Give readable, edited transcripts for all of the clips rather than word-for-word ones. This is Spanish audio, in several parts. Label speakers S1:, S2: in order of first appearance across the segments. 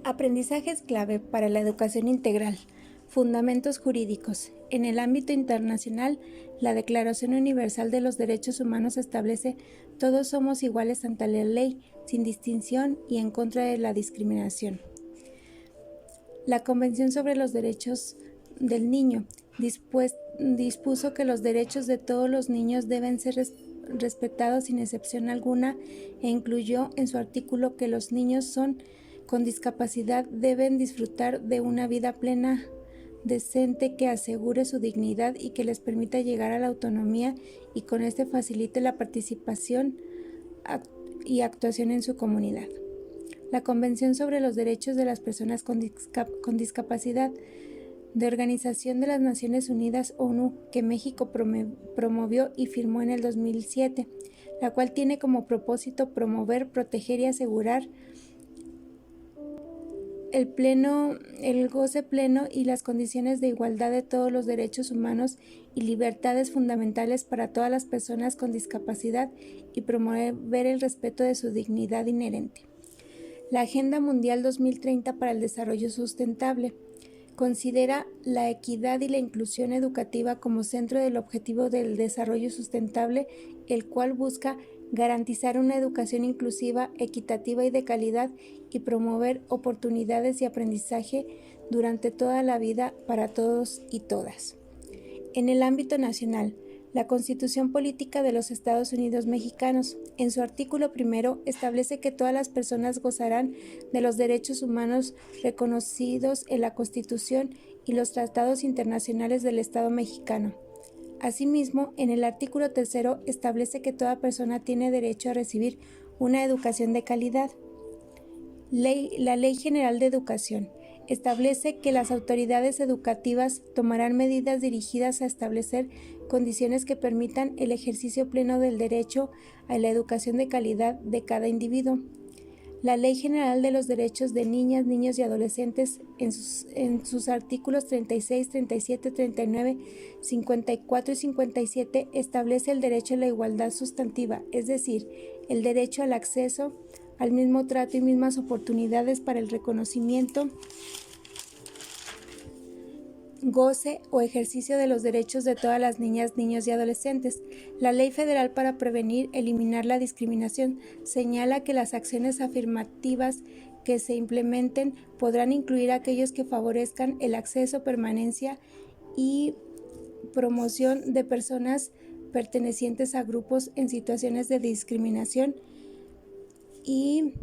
S1: Aprendizajes clave para la educación integral. Fundamentos jurídicos. En el ámbito internacional, la Declaración Universal de los Derechos Humanos establece: todos somos iguales ante la ley, sin distinción y en contra de la discriminación. La Convención sobre los Derechos del Niño dispuso que los derechos de todos los niños deben ser respetados sin excepción alguna, e incluyó en su artículo que los niños con discapacidad deben disfrutar de una vida plena, decente, que asegure su dignidad y que les permita llegar a la autonomía y con este facilite la participación y actuación en su comunidad. La Convención sobre los Derechos de las Personas con Discapacidad de Organización de las Naciones Unidas, ONU, que México promovió y firmó en el 2007, la cual tiene como propósito promover, proteger y asegurar el goce pleno y las condiciones de igualdad de todos los derechos humanos y libertades fundamentales para todas las personas con discapacidad y promover el respeto de su dignidad inherente. La Agenda Mundial 2030 para el Desarrollo Sustentable considera la equidad y la inclusión educativa como centro del objetivo del desarrollo sustentable, el cual busca garantizar una educación inclusiva, equitativa y de calidad y promover oportunidades de aprendizaje durante toda la vida para todos y todas. En el ámbito nacional, la Constitución Política de los Estados Unidos Mexicanos, en su artículo 1, establece que todas las personas gozarán de los derechos humanos reconocidos en la Constitución y los tratados internacionales del Estado mexicano. Asimismo, en el artículo 3 establece que toda persona tiene derecho a recibir una educación de calidad. La Ley General de Educación establece que las autoridades educativas tomarán medidas dirigidas a establecer condiciones que permitan el ejercicio pleno del derecho a la educación de calidad de cada individuo. La Ley General de los Derechos de Niñas, Niños y Adolescentes, en sus artículos 36, 37, 39, 54 y 57, establece el derecho a la igualdad sustantiva, es decir, el derecho al acceso al mismo trato y mismas oportunidades para el reconocimiento, goce o ejercicio de los derechos de todas las niñas, niños y adolescentes. La Ley Federal para prevenir, eliminar la discriminación señala que las acciones afirmativas que se implementen podrán incluir aquellos que favorezcan el acceso, permanencia y promoción de personas pertenecientes a grupos en situaciones de discriminación y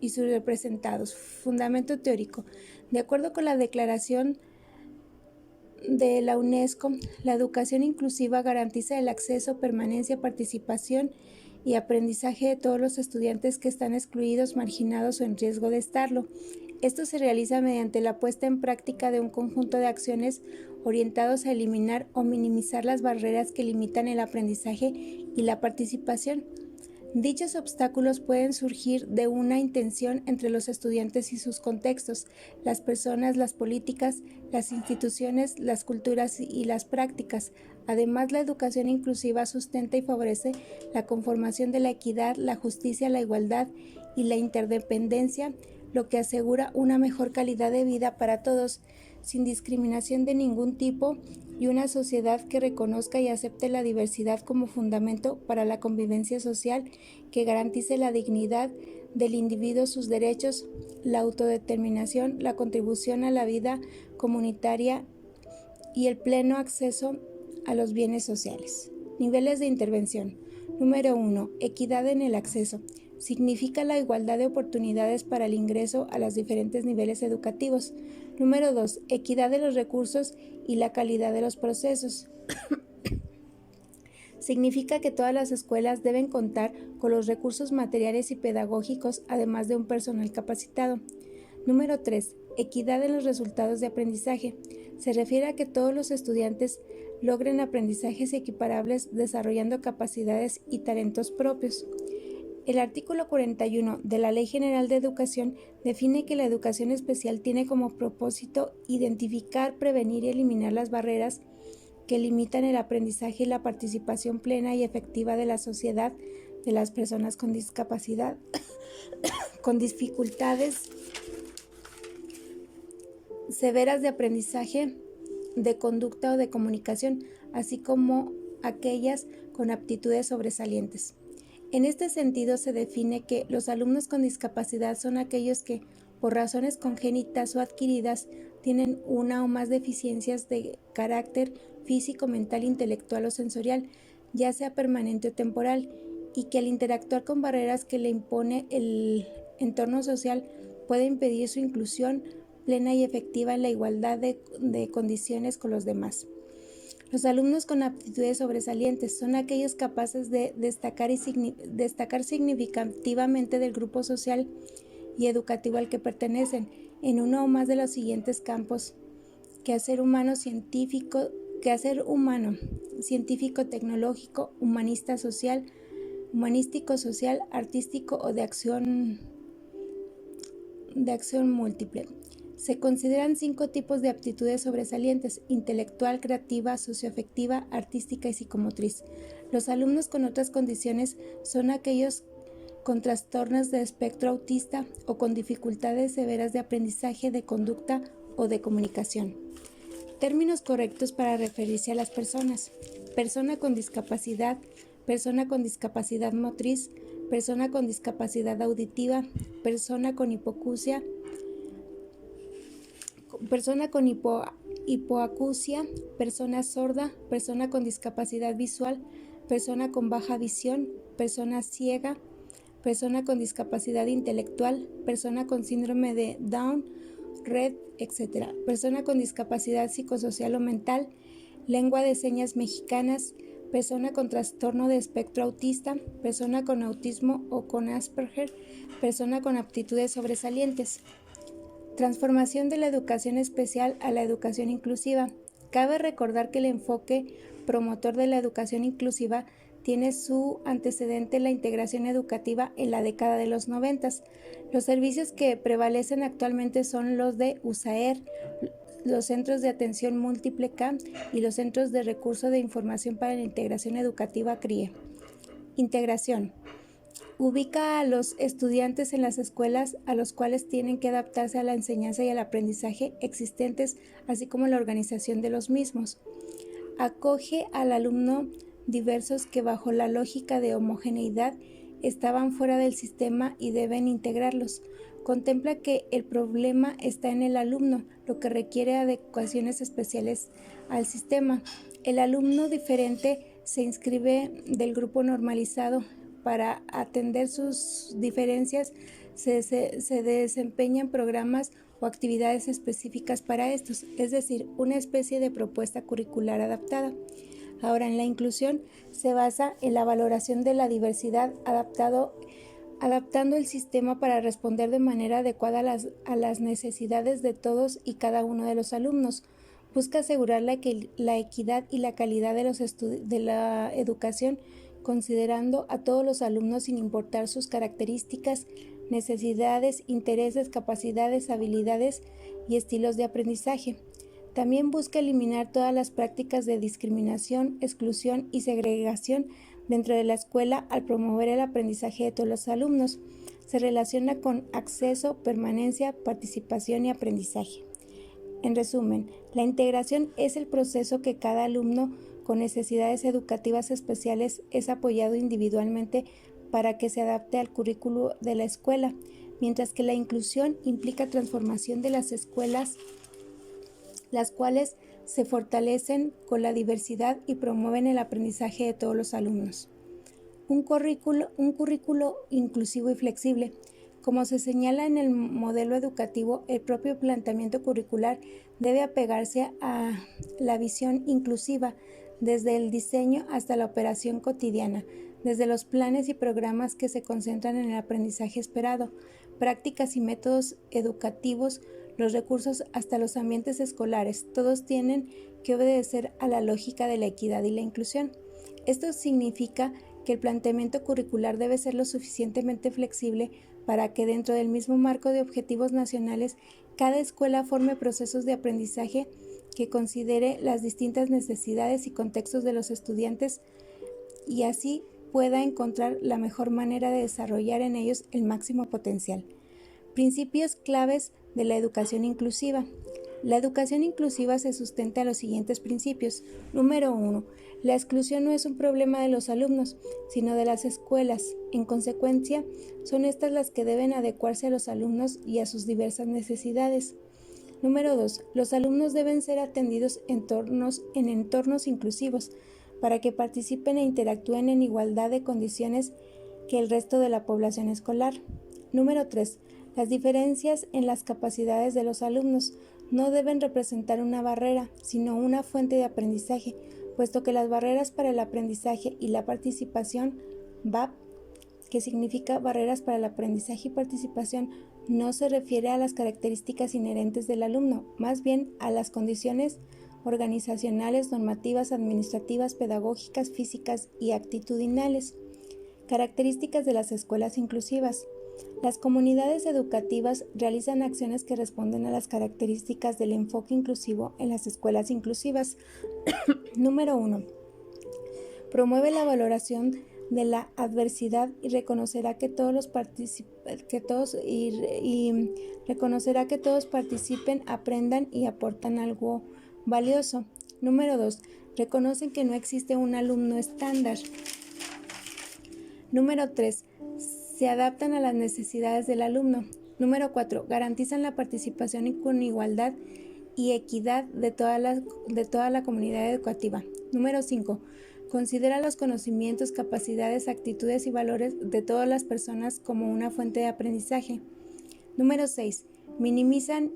S1: sus representados. Fundamento teórico. De acuerdo con la Declaración de la UNESCO, la educación inclusiva garantiza el acceso, permanencia, participación y aprendizaje de todos los estudiantes que están excluidos, marginados o en riesgo de estarlo. Esto se realiza mediante la puesta en práctica de un conjunto de acciones orientados a eliminar o minimizar las barreras que limitan el aprendizaje y la participación. Dichos obstáculos pueden surgir de una intención entre los estudiantes y sus contextos, las personas, las políticas, las instituciones, las culturas y las prácticas. Además, la educación inclusiva sustenta y favorece la conformación de la equidad, la justicia, la igualdad y la interdependencia, lo que asegura una mejor calidad de vida para todos, sin discriminación de ningún tipo, y una sociedad que reconozca y acepte la diversidad como fundamento para la convivencia social, que garantice la dignidad del individuo, sus derechos, la autodeterminación, la contribución a la vida comunitaria y el pleno acceso a los bienes sociales. Niveles de intervención. Número 1. Equidad en el acceso. Significa la igualdad de oportunidades para el ingreso a los diferentes niveles educativos. Número 2. Equidad de los recursos y la calidad de los procesos. Significa que todas las escuelas deben contar con los recursos materiales y pedagógicos, además de un personal capacitado. Número 3. Equidad en los resultados de aprendizaje. Se refiere a que todos los estudiantes logren aprendizajes equiparables, desarrollando capacidades y talentos propios. El artículo 41 de la Ley General de Educación define que la educación especial tiene como propósito identificar, prevenir y eliminar las barreras que limitan el aprendizaje y la participación plena y efectiva de la sociedad de las personas con discapacidad con dificultades severas de aprendizaje, de conducta o de comunicación, así como aquellas con aptitudes sobresalientes. En este sentido, se define que los alumnos con discapacidad son aquellos que, por razones congénitas o adquiridas, tienen una o más deficiencias de carácter físico, mental, intelectual o sensorial, ya sea permanente o temporal, y que al interactuar con barreras que le impone el entorno social puede impedir su inclusión plena y efectiva en la igualdad de condiciones con los demás. Los alumnos con aptitudes sobresalientes son aquellos capaces de destacar significativamente del grupo social y educativo al que pertenecen en uno o más de los siguientes campos: quehacer humano, científico, tecnológico, humanístico, social, artístico o de acción múltiple. Se consideran 5 tipos de aptitudes sobresalientes: intelectual, creativa, socioafectiva, artística y psicomotriz. Los alumnos con otras condiciones son aquellos con trastornos de espectro autista o con dificultades severas de aprendizaje, de conducta o de comunicación. Términos correctos para referirse a las personas: persona con discapacidad motriz, persona con discapacidad auditiva, persona con hipoacusia, persona sorda, persona con discapacidad visual, persona con baja visión, persona ciega, persona con discapacidad intelectual, persona con síndrome de Down, Rett, etc., persona con discapacidad psicosocial o mental, lengua de señas mexicanas, persona con trastorno de espectro autista, persona con autismo o con Asperger, persona con aptitudes sobresalientes. Transformación de la educación especial a la educación inclusiva. Cabe recordar que el enfoque promotor de la educación inclusiva tiene su antecedente en la integración educativa en la década de los 90. Los servicios que prevalecen actualmente son los de USAER, los Centros de Atención Múltiple CAM y los Centros de Recurso de Información para la Integración Educativa CRIE. Integración. Ubica a los estudiantes en las escuelas a los cuales tienen que adaptarse a la enseñanza y al aprendizaje existentes, así como la organización de los mismos. Acoge al alumno diversos que, bajo la lógica de homogeneidad, estaban fuera del sistema y deben integrarlos. Contempla que el problema está en el alumno, lo que requiere adecuaciones especiales al sistema. El alumno diferente se inscribe del grupo normalizado. Para atender sus diferencias, se desempeñan programas o actividades específicas para estos, es decir, una especie de propuesta curricular adaptada. Ahora, en la inclusión se basa en la valoración de la diversidad, adaptando el sistema para responder de manera adecuada a las necesidades de todos y cada uno de los alumnos. Busca asegurar la equidad y la calidad de la educación, considerando a todos los alumnos sin importar sus características, necesidades, intereses, capacidades, habilidades y estilos de aprendizaje. También busca eliminar todas las prácticas de discriminación, exclusión y segregación dentro de la escuela al promover el aprendizaje de todos los alumnos. Se relaciona con acceso, permanencia, participación y aprendizaje. En resumen, la integración es el proceso que cada alumno con necesidades educativas especiales es apoyado individualmente para que se adapte al currículo de la escuela, mientras que la inclusión implica transformación de las escuelas, las cuales se fortalecen con la diversidad y promueven el aprendizaje de todos los alumnos. Un currículo inclusivo y flexible. Como se señala en el modelo educativo, el propio planteamiento curricular debe apegarse a la visión inclusiva, desde el diseño hasta la operación cotidiana, desde los planes y programas que se concentran en el aprendizaje esperado, prácticas y métodos educativos, los recursos hasta los ambientes escolares. Todos tienen que obedecer a la lógica de la equidad y la inclusión. Esto significa que el planteamiento curricular debe ser lo suficientemente flexible para que, dentro del mismo marco de objetivos nacionales, cada escuela forme procesos de aprendizaje que considere las distintas necesidades y contextos de los estudiantes y así pueda encontrar la mejor manera de desarrollar en ellos el máximo potencial. Principios claves de la educación inclusiva. La educación inclusiva se sustenta en los siguientes principios. Número 1. La exclusión no es un problema de los alumnos, sino de las escuelas. En consecuencia, son estas las que deben adecuarse a los alumnos y a sus diversas necesidades. Número 2. Los alumnos deben ser atendidos en entornos inclusivos para que participen e interactúen en igualdad de condiciones que el resto de la población escolar. Número 3. Las diferencias en las capacidades de los alumnos no deben representar una barrera, sino una fuente de aprendizaje, puesto que las barreras para el aprendizaje y la participación, BAP, que significa barreras para el aprendizaje y participación, no se refiere a las características inherentes del alumno, más bien a las condiciones organizacionales, normativas, administrativas, pedagógicas, físicas y actitudinales. Características de las escuelas inclusivas. Las comunidades educativas realizan acciones que responden a las características del enfoque inclusivo en las escuelas inclusivas. Número 1. Promueve la valoración de la adversidad y reconocerá que todos participen, aprendan y aportan algo valioso. Número 2. Reconocen que no existe un alumno estándar. Número 3. Se adaptan a las necesidades del alumno. Número 4. Garantizan la participación con igualdad y equidad de toda la comunidad educativa. Número 5. Considera los conocimientos, capacidades, actitudes y valores de todas las personas como una fuente de aprendizaje. Número 6. Minimizan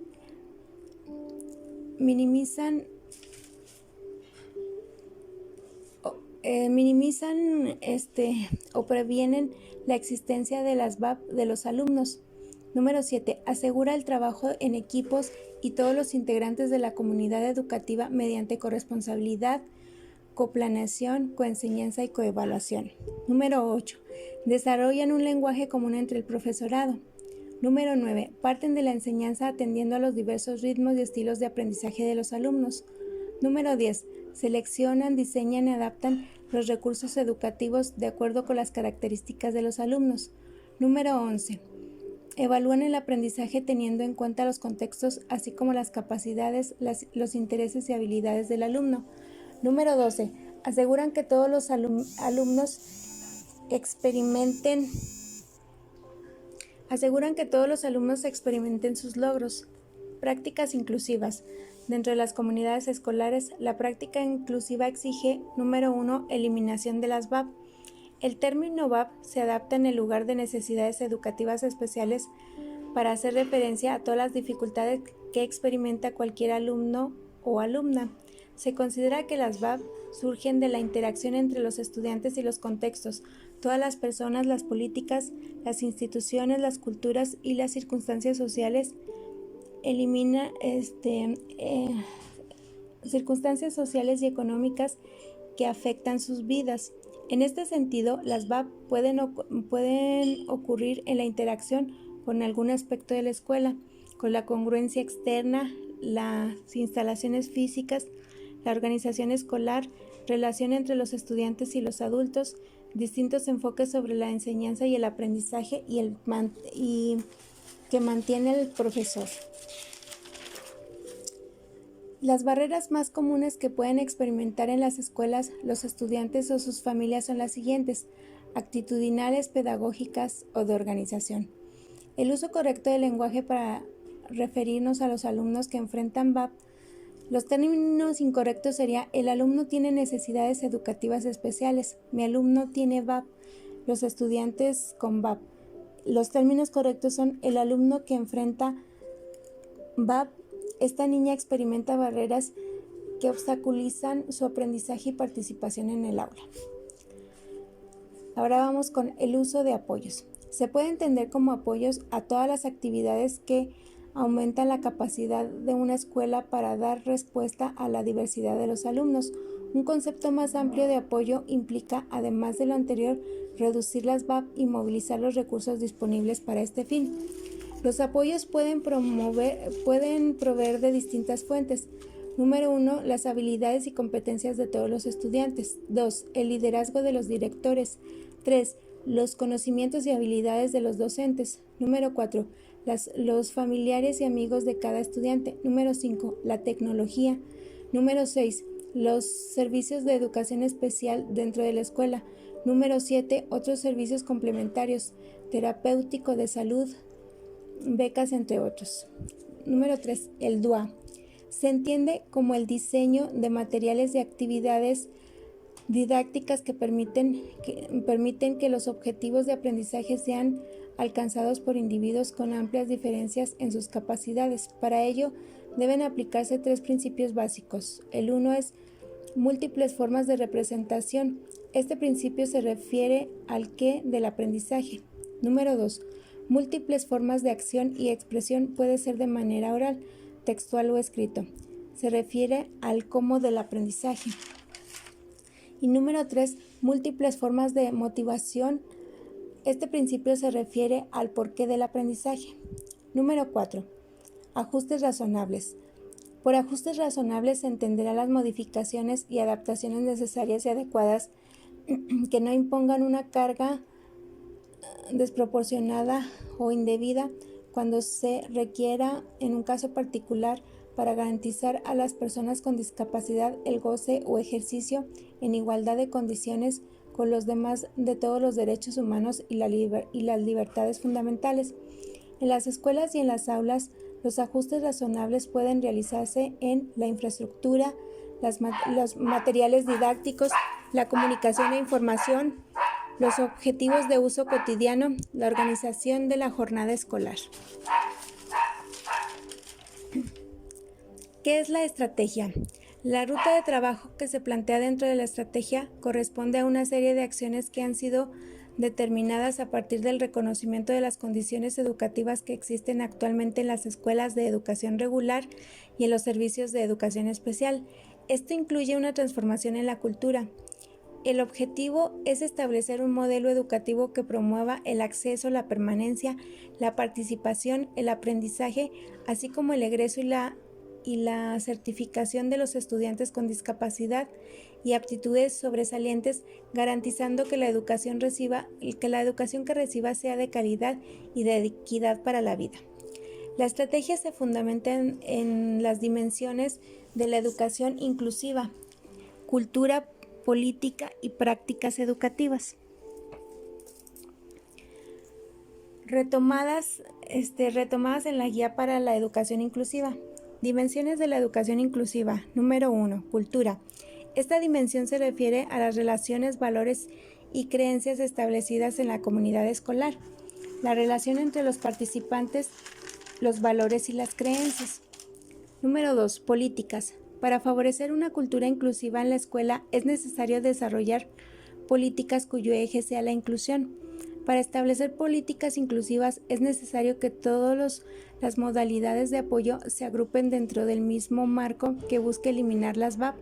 S1: o previenen la existencia de las BAP de los alumnos. Número 7. Asegura el trabajo en equipos y todos los integrantes de la comunidad educativa mediante corresponsabilidad, coplaneación, coenseñanza y coevaluación. Número 8. Desarrollan un lenguaje común entre el profesorado. Número 9. Parten de la enseñanza atendiendo a los diversos ritmos y estilos de aprendizaje de los alumnos. Número 10. Seleccionan, diseñan y adaptan los recursos educativos de acuerdo con las características de los alumnos. Número 11. Evalúan el aprendizaje teniendo en cuenta los contextos, así como las capacidades, los intereses y habilidades del alumno. Número 12. Aseguran que todos los alumnos experimenten sus logros. Prácticas inclusivas. Dentro de las comunidades escolares, la práctica inclusiva exige, número 1, eliminación de las BAP. El término BAP se adapta en el lugar de necesidades educativas especiales para hacer referencia a todas las dificultades que experimenta cualquier alumno o alumna. Se considera que las BAP surgen de la interacción entre los estudiantes y los contextos, todas las personas, las políticas, las instituciones, las culturas y las circunstancias sociales. Circunstancias sociales y económicas que afectan sus vidas. En este sentido, las BAP pueden ocurrir en la interacción con algún aspecto de la escuela, con la congruencia externa, las instalaciones físicas, la organización escolar, relación entre los estudiantes y los adultos, distintos enfoques sobre la enseñanza y el aprendizaje y que mantiene el profesor. Las barreras más comunes que pueden experimentar en las escuelas los estudiantes o sus familias son las siguientes: actitudinales, pedagógicas o de organización. El uso correcto del lenguaje para referirnos a los alumnos que enfrentan BAP. Los términos incorrectos serían: el alumno tiene necesidades educativas especiales, mi alumno tiene BAP, los estudiantes con BAP. Los términos correctos son: el alumno que enfrenta BAP, esta niña experimenta barreras que obstaculizan su aprendizaje y participación en el aula. Ahora vamos con el uso de apoyos. Se puede entender como apoyos a todas las actividades que aumentan la capacidad de una escuela para dar respuesta a la diversidad de los alumnos. Un concepto más amplio de apoyo implica, además de lo anterior, reducir las BAP y movilizar los recursos disponibles para este fin. Los apoyos pueden proveer de distintas fuentes. Número 1, las habilidades y competencias de todos los estudiantes. 2, el liderazgo de los directores. 3. Los conocimientos y habilidades de los docentes. Número 4. Los familiares y amigos de cada estudiante. Número 5. La tecnología. Número 6. Los servicios de educación especial dentro de la escuela. Número 7. Otros servicios complementarios, terapéutico, de salud, becas, entre otros. Número 3. El DUA. Se entiende como el diseño de materiales y actividades didácticas que permiten que los objetivos de aprendizaje sean alcanzados por individuos con amplias diferencias en sus capacidades. Para ello, deben aplicarse 3 principios básicos. El 1 es múltiples formas de representación. Este principio se refiere al qué del aprendizaje. Número 2. Múltiples formas de acción y expresión, puede ser de manera oral, textual o escrito. Se refiere al cómo del aprendizaje. Y número 3. Múltiples formas de motivación. Este principio se refiere al porqué del aprendizaje. Número 4. Ajustes razonables. Por ajustes razonables se entenderá las modificaciones y adaptaciones necesarias y adecuadas que no impongan una carga desproporcionada o indebida cuando se requiera en un caso particular para garantizar a las personas con discapacidad el goce o ejercicio en igualdad de condiciones con los demás de todos los derechos humanos y las libertades fundamentales. En las escuelas y en las aulas, los ajustes razonables pueden realizarse en la infraestructura, los materiales didácticos, la comunicación e información, los objetivos de uso cotidiano, la organización de la jornada escolar. ¿Qué es la estrategia? La ruta de trabajo que se plantea dentro de la estrategia corresponde a una serie de acciones que han sido determinadas a partir del reconocimiento de las condiciones educativas que existen actualmente en las escuelas de educación regular y en los servicios de educación especial. Esto incluye una transformación en la cultura. El objetivo es establecer un modelo educativo que promueva el acceso, la permanencia, la participación, el aprendizaje, así como el egreso y la certificación de los estudiantes con discapacidad y aptitudes sobresalientes, garantizando que la educación que reciba sea de calidad y de equidad para la vida. La estrategia se fundamenta en las dimensiones de la educación inclusiva, cultura, política y prácticas educativas. Retomadas en la guía para la educación inclusiva. Dimensiones de la educación inclusiva. Número 1. Cultura. Esta dimensión se refiere a las relaciones, valores y creencias establecidas en la comunidad escolar, la relación entre los participantes, los valores y las creencias. Número 2. Políticas. Para favorecer una cultura inclusiva en la escuela es necesario desarrollar políticas cuyo eje sea la inclusión. Para establecer políticas inclusivas es necesario que todas las modalidades de apoyo se agrupen dentro del mismo marco que busque eliminar las VAP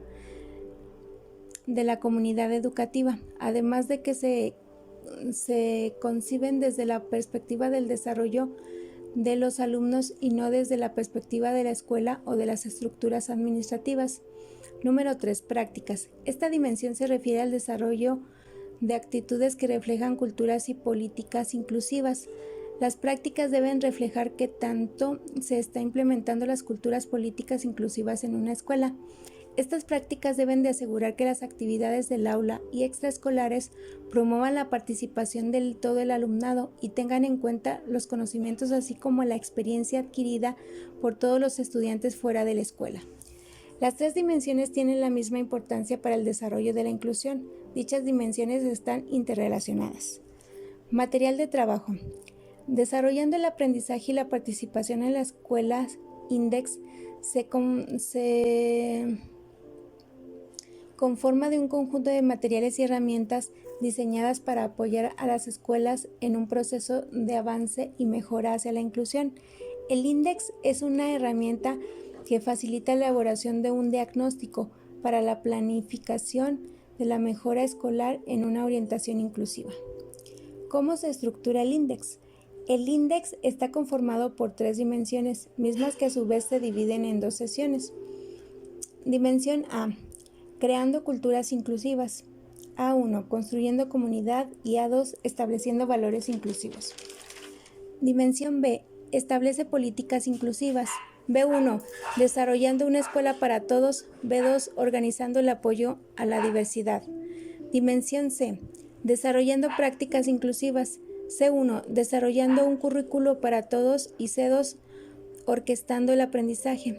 S1: de la comunidad educativa, además de que se conciben desde la perspectiva del desarrollo de los alumnos y no desde la perspectiva de la escuela o de las estructuras administrativas. Número 3. Prácticas. Esta dimensión se refiere al desarrollo de actitudes que reflejan culturas y políticas inclusivas. Las prácticas deben reflejar qué tanto se está implementando las culturas políticas inclusivas en una escuela. Estas prácticas deben de asegurar que las actividades del aula y extraescolares promuevan la participación de todo el alumnado y tengan en cuenta los conocimientos así como la experiencia adquirida por todos los estudiantes fuera de la escuela. Las 3 dimensiones tienen la misma importancia para el desarrollo de la inclusión. Dichas dimensiones están interrelacionadas. Material de trabajo. Desarrollando el aprendizaje y la participación en las escuelas, INDEX se conforma de un conjunto de materiales y herramientas diseñadas para apoyar a las escuelas en un proceso de avance y mejora hacia la inclusión. El INDEX es una herramienta que facilita la elaboración de un diagnóstico para la planificación de la mejora escolar en una orientación inclusiva. ¿Cómo se estructura el INDEX? El INDEX está conformado por 3 dimensiones, mismas que a su vez se dividen en 2 sesiones. Dimensión A. Creando culturas inclusivas. A1, construyendo comunidad, y A2, estableciendo valores inclusivos. Dimensión B, establece políticas inclusivas. B1, desarrollando una escuela para todos. B2, organizando el apoyo a la diversidad. Dimensión C, desarrollando prácticas inclusivas. C1, desarrollando un currículo para todos, y C2, orquestando el aprendizaje.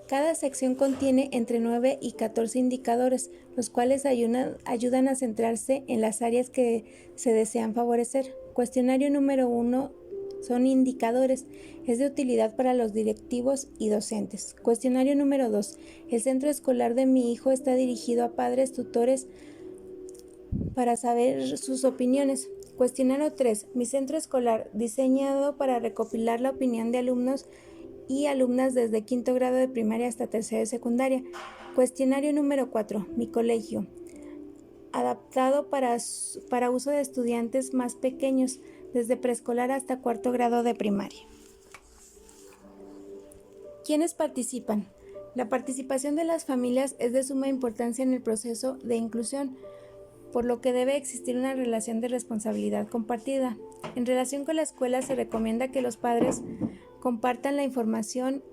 S1: Cada sección contiene entre 9 y 14 indicadores, los cuales ayudan a centrarse en las áreas que se desean favorecer. Cuestionario número 1 son indicadores, es de utilidad para los directivos y docentes. Cuestionario número 2, el centro escolar de mi hijo está dirigido a padres, tutores, para saber sus opiniones. Cuestionario 3, mi centro escolar, diseñado para recopilar la opinión de alumnos y alumnas desde quinto grado de primaria hasta tercero de secundaria. Cuestionario número 4, mi colegio, adaptado para uso de estudiantes más pequeños, desde preescolar hasta cuarto grado de primaria. ¿Quiénes participan? La participación de las familias es de suma importancia en el proceso de inclusión, por lo que debe existir una relación de responsabilidad compartida. En relación con la escuela, se recomienda que los padres compartan la información,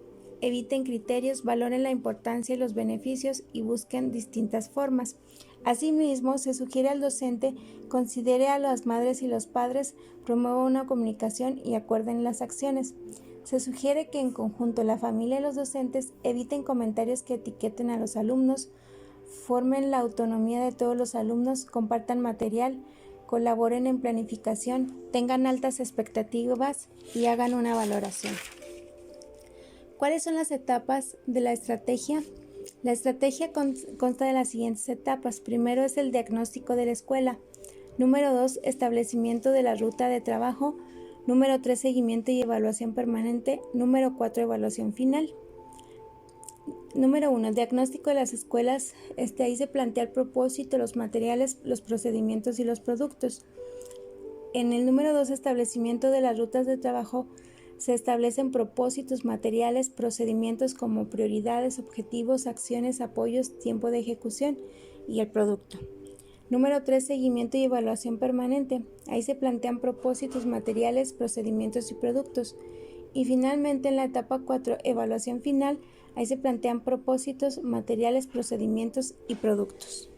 S1: eviten criterios, valoren la importancia y los beneficios y busquen distintas formas. Asimismo, se sugiere al docente considere a las madres y los padres, promueva una comunicación y acuerden las acciones. Se sugiere que en conjunto la familia y los docentes eviten comentarios que etiqueten a los alumnos, formen la autonomía de todos los alumnos, compartan material, colaboren en planificación, tengan altas expectativas y hagan una valoración. ¿Cuáles son las etapas de la estrategia? La estrategia consta de las siguientes etapas. Primero es el diagnóstico de la escuela. Número 2, establecimiento de la ruta de trabajo. Número 3, seguimiento y evaluación permanente. Número 4, evaluación final. Número 1, diagnóstico de las escuelas. Ahí se plantea el propósito, los materiales, los procedimientos y los productos. En el número 2, establecimiento de las rutas de trabajo, se establecen propósitos, materiales, procedimientos como prioridades, objetivos, acciones, apoyos, tiempo de ejecución y el producto. Número 3, seguimiento y evaluación permanente. Ahí se plantean propósitos, materiales, procedimientos y productos. Y finalmente en la etapa 4, evaluación final, ahí se plantean propósitos, materiales, procedimientos y productos.